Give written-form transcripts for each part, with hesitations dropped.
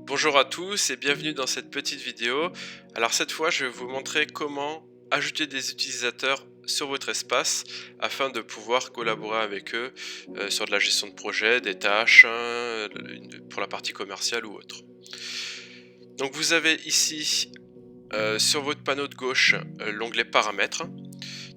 Bonjour à tous et bienvenue dans cette petite vidéo. Alors cette fois, je vais vous montrer comment ajouter des utilisateurs sur votre espace afin de pouvoir collaborer avec eux sur de la gestion de projet, des tâches, pour la partie commerciale ou autre. Donc vous avez ici sur votre panneau de gauche l'onglet paramètres.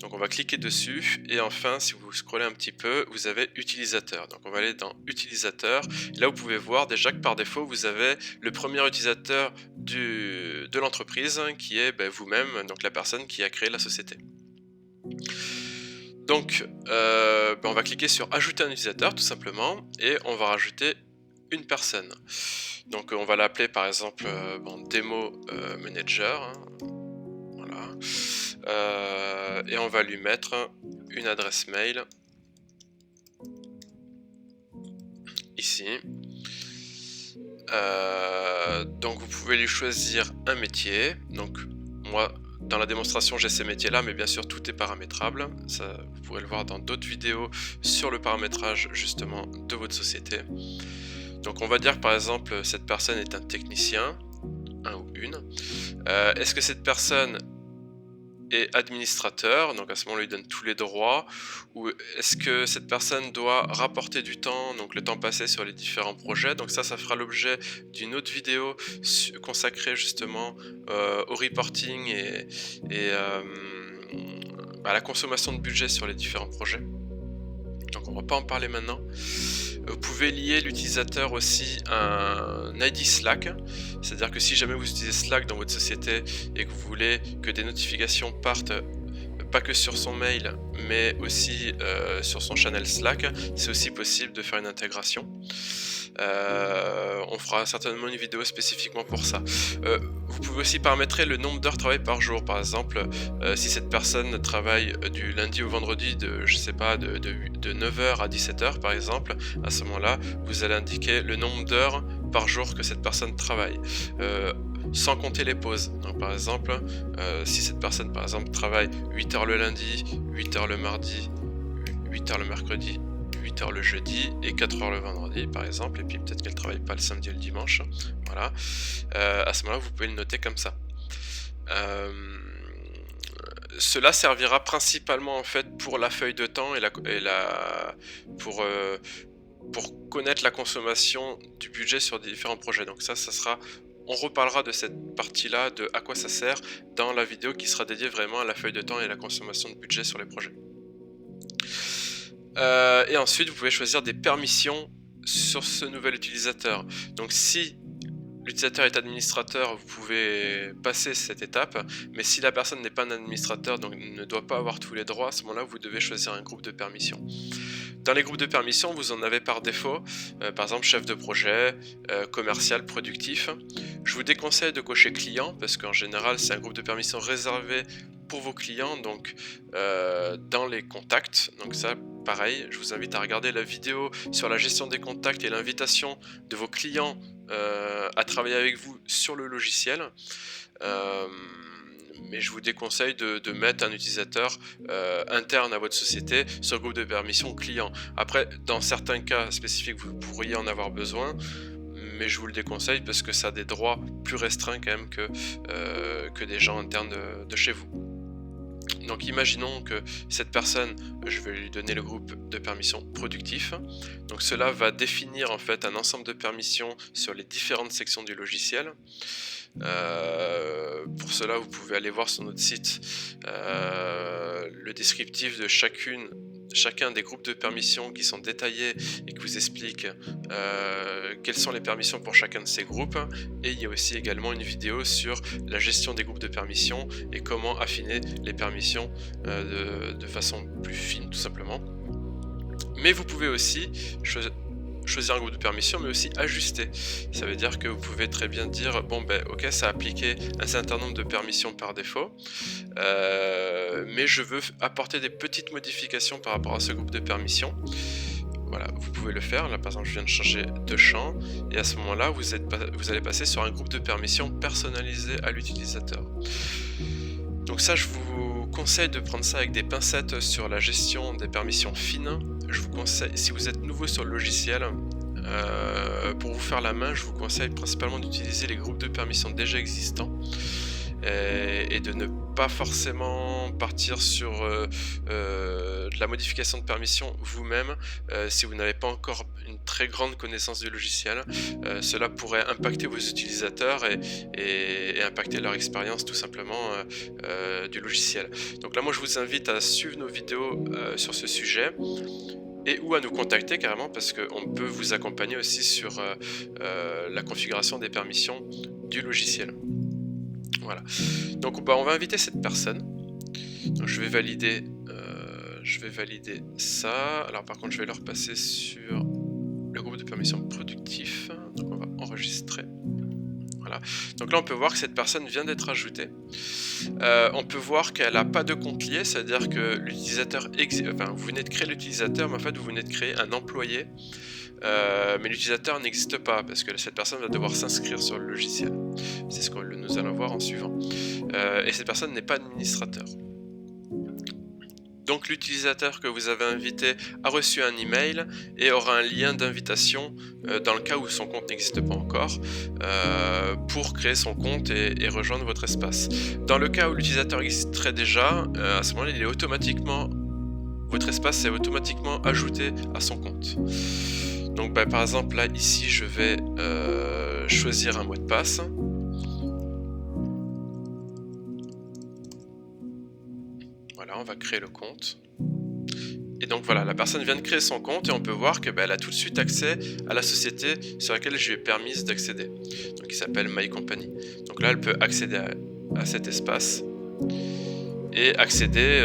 Donc on va cliquer dessus et enfin si vous scrollez un petit peu vous avez utilisateur. Donc on va aller dans utilisateur et là vous pouvez voir déjà que par défaut vous avez le premier utilisateur de l'entreprise qui est vous-même, donc la personne qui a créé la société. Donc on va cliquer sur ajouter un utilisateur tout simplement et on va rajouter une personne. Donc on va l'appeler par exemple démo manager, hein, voilà. Et on va lui mettre une adresse mail ici. Donc vous pouvez lui choisir un métier. Donc moi dans la démonstration j'ai ces métiers là, mais bien sûr tout est paramétrable. Ça, vous pourrez le voir dans d'autres vidéos sur le paramétrage justement de votre société. Donc on va dire que par exemple cette personne est un technicien, un ou une. Est-ce que cette personne est administrateur, donc à ce moment-là, il donne tous les droits, ou est-ce que cette personne doit rapporter du temps, donc le temps passé sur les différents projets, donc ça fera l'objet d'une autre vidéo consacrée justement au reporting et à la consommation de budget sur les différents projets. Donc on va pas en parler maintenant. Vous pouvez lier l'utilisateur aussi à un ID Slack, c'est-à-dire que si jamais vous utilisez Slack dans votre société et que vous voulez que des notifications partent pas que sur son mail mais aussi sur son channel Slack, c'est aussi possible de faire une intégration. On fera certainement une vidéo spécifiquement pour ça. Vous pouvez aussi paramétrer le nombre d'heures travaillées par jour. Par exemple, si cette personne travaille du lundi au vendredi de 9h à 17h par exemple, à ce moment-là, vous allez indiquer le nombre d'heures par jour que cette personne travaille. Sans compter les pauses. Donc par exemple, si cette personne par exemple travaille 8h le lundi, 8h le mardi, 8h le mercredi, 8h le jeudi et 4h le vendredi par exemple, et puis peut-être qu'elle travaille pas le samedi et le dimanche, voilà, à ce moment-là vous pouvez le noter comme ça. Cela servira principalement en fait pour la feuille de temps pour connaître la consommation du budget sur des différents projets. Donc ça sera, on reparlera de cette partie-là, de à quoi ça sert, dans la vidéo qui sera dédiée vraiment à la feuille de temps et la consommation de budget sur les projets. Et ensuite, vous pouvez choisir des permissions sur ce nouvel utilisateur. Donc si l'utilisateur est administrateur, vous pouvez passer cette étape, mais si la personne n'est pas un administrateur, donc ne doit pas avoir tous les droits, à ce moment-là, vous devez choisir un groupe de permissions. Dans les groupes de permissions, vous en avez par défaut, par exemple chef de projet, commercial, productif. Je vous déconseille de cocher client, parce qu'en général, c'est un groupe de permissions réservé pour vos clients, donc dans les contacts. Donc ça, pareil, je vous invite à regarder la vidéo sur la gestion des contacts et l'invitation de vos clients à travailler avec vous sur le logiciel. Mais je vous déconseille de mettre un utilisateur interne à votre société sur le groupe de permission client. Après, dans certains cas spécifiques, vous pourriez en avoir besoin, mais je vous le déconseille parce que ça a des droits plus restreints quand même que des gens internes de chez vous. Donc imaginons que cette personne, je vais lui donner le groupe de permissions productif. Donc cela va définir en fait un ensemble de permissions sur les différentes sections du logiciel. Pour cela, vous pouvez aller voir sur notre site le descriptif de chacun des groupes de permissions qui sont détaillés et qui vous expliquent quelles sont les permissions pour chacun de ces groupes. Et il y a aussi également une vidéo sur la gestion des groupes de permissions et comment affiner les permissions de façon plus fine tout simplement. Mais vous pouvez aussi choisir un groupe de permissions, mais aussi ajuster. Ça veut dire que vous pouvez très bien dire bon ok, ça a appliqué un certain nombre de permissions par défaut, mais je veux apporter des petites modifications par rapport à ce groupe de permissions. Voilà, vous pouvez le faire. Là par exemple je viens de changer de champ et à ce moment là vous allez passer sur un groupe de permissions personnalisé à l'utilisateur. Donc ça, je vous conseille de prendre ça avec des pincettes sur la gestion des permissions fines. Je vous conseille, si vous êtes nouveau sur le logiciel, pour vous faire la main, je vous conseille principalement d'utiliser les groupes de permissions déjà existants et de ne pas forcément partir sur de la modification de permission vous-même si vous n'avez pas encore une très grande connaissance du logiciel. Cela pourrait impacter vos utilisateurs et impacter leur expérience tout simplement du logiciel. Donc là, moi je vous invite à suivre nos vidéos sur ce sujet et ou à nous contacter carrément, parce qu'on peut vous accompagner aussi sur la configuration des permissions du logiciel. Voilà. Donc on va inviter cette personne. Donc je vais valider ça. Alors par contre je vais le repasser sur le groupe de permissions productif. Donc on va enregistrer. Voilà. Donc là on peut voir que cette personne vient d'être ajoutée. On peut voir qu'elle n'a pas de compte lié, c'est-à-dire que l'utilisateur vous venez de créer l'utilisateur, mais en fait vous venez de créer un employé, mais l'utilisateur n'existe pas parce que cette personne va devoir s'inscrire sur le logiciel. C'est ce que nous allons voir en suivant. Et cette personne n'est pas administrateur. Donc l'utilisateur que vous avez invité a reçu un email et aura un lien d'invitation dans le cas où son compte n'existe pas encore pour créer son compte et rejoindre votre espace. Dans le cas où l'utilisateur existerait déjà, à ce moment-là, votre espace est automatiquement ajouté à son compte. Donc par exemple là ici je vais choisir un mot de passe. Voilà, on va créer le compte. Et donc voilà, la personne vient de créer son compte et on peut voir que elle a tout de suite accès à la société sur laquelle je lui ai permis d'accéder. Donc il s'appelle My Company. Donc là elle peut accéder à cet espace et accéder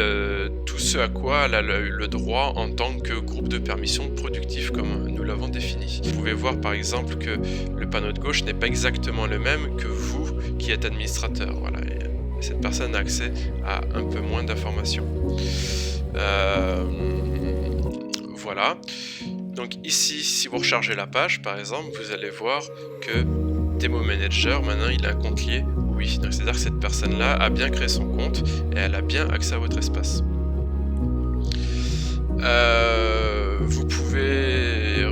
tout ce à quoi elle a le droit en tant que groupe de permissions productif comme nous l'avons défini. Vous pouvez voir par exemple que le panneau de gauche n'est pas exactement le même que vous qui êtes administrateur. Voilà. Cette personne a accès à un peu moins d'informations. Voilà. Donc ici, si vous rechargez la page, par exemple, vous allez voir que Demo Manager, maintenant, il a un compte lié. Oui, donc c'est-à-dire que cette personne-là a bien créé son compte et elle a bien accès à votre espace. Vous pouvez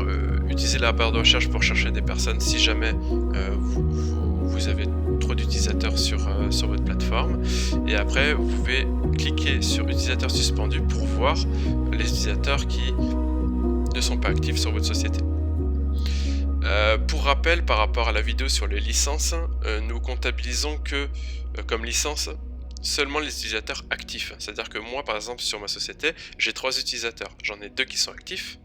utiliser la barre de recherche pour chercher des personnes si jamais vous avez trop d'utilisateurs sur votre plateforme, et après vous pouvez cliquer sur utilisateur suspendu pour voir les utilisateurs qui ne sont pas actifs sur votre société. Pour rappel, par rapport à la vidéo sur les licences, nous comptabilisons que comme licence seulement les utilisateurs actifs. C'est-à-dire que moi par exemple sur ma société j'ai 3 utilisateurs, j'en ai 2 qui sont actifs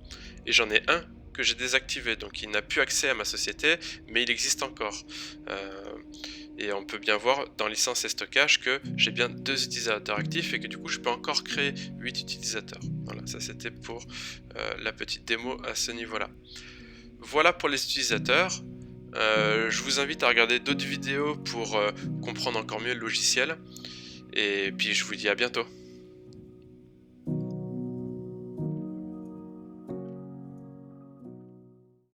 et j'en ai un que j'ai désactivé, donc il n'a plus accès à ma société mais il existe encore. Et on peut bien voir dans licence et stockage que j'ai bien 2 utilisateurs actifs et que du coup je peux encore créer 8 utilisateurs. Voilà, ça c'était pour la petite démo à ce niveau-là. Voilà pour les utilisateurs. Je vous invite à regarder d'autres vidéos pour comprendre encore mieux le logiciel. Et puis je vous dis à bientôt.